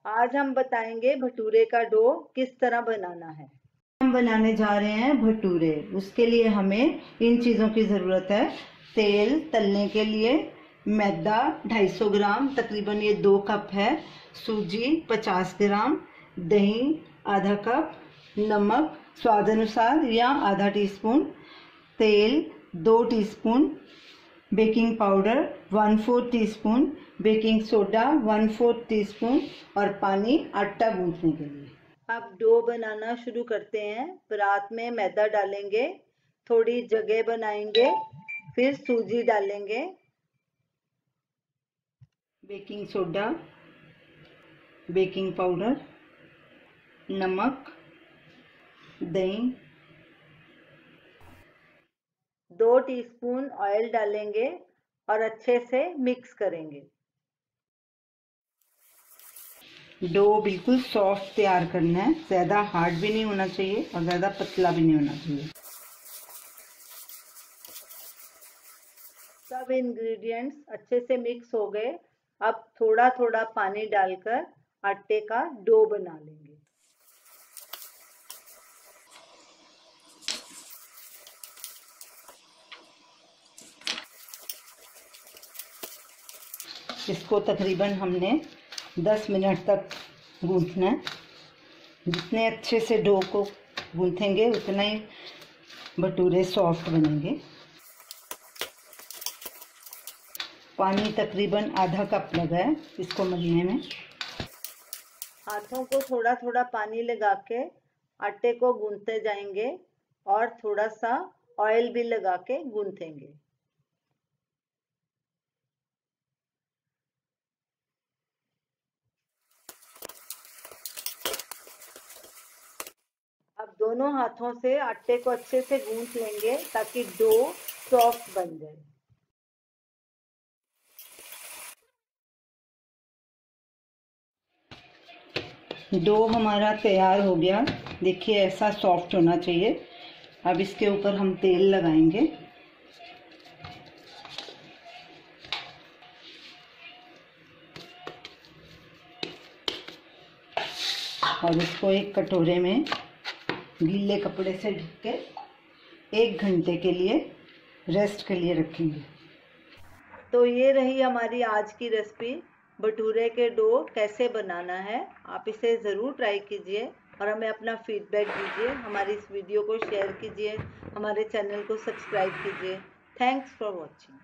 आज हम बताएंगे भटूरे का डो किस तरह बनाना है। हम बनाने जा रहे हैं भटूरे। उसके लिए हमें इन चीज़ों की ज़रूरत है। तेल तलने के लिए, मैदा 250 ग्राम, तकरीबन ये 2 कप है, सूजी 50 ग्राम, दही आधा कप, नमक स्वाद अनुसार या आधा टीस्पून, तेल 2 teaspoon, baking powder 1/4 teaspoon, baking soda 1/4 teaspoon और पानी आटा गूंथने के लिए। अब डो बनाना शुरू करते हैं। परात में मैदा डालेंगे, थोड़ी जगह बनाएंगे, फिर सूजी डालेंगे, बेकिंग सोडा, बेकिंग पाउडर, नमक, दही, 2 टीस्पून ऑयल डालेंगे और अच्छे से मिक्स करेंगे। डो बिल्कुल सॉफ्ट तैयार करना है, ज़्यादा हार्ड भी नहीं होना चाहिए और ज़्यादा पतला भी नहीं होना चाहिए। सब इंग्रेडिएंट्स अच्छे से मिक्स हो गए। अब थोड़ा थोड़ा पानी डालकर आटे का डो बना लेंगे। इसको तकरीबन हमने 10 मिनट तक गूंथना है। जितने अच्छे से डो को गूंथेंगे उतना ही भटूरे सॉफ्ट बनेंगे। पानी तकरीबन आधा कप लगा है इसको मलने में। हाथों को थोड़ा थोड़ा पानी लगा के आटे को गूंथते जाएंगे और थोड़ा सा ऑयल भी लगा के गूंथेंगे। अब दोनों हाथों से आटे को अच्छे से गूंथ लेंगे ताकि डो सॉफ्ट बन जाए। डो हमारा तैयार हो गया। देखिए ऐसा सॉफ्ट होना चाहिए। अब इसके ऊपर हम तेल लगाएंगे। और इसको एक कटोरे में गीले कपड़े से ढक के 1 घंटे के लिए रेस्ट के लिए रखेंगे। तो ये रही हमारी आज की रेसिपी। भटूरे के डो कैसे बनाना है, आप इसे ज़रूर ट्राई कीजिए और हमें अपना फीडबैक दीजिए। हमारी इस वीडियो को शेयर कीजिए, हमारे चैनल को सब्सक्राइब कीजिए। Thanks for watching.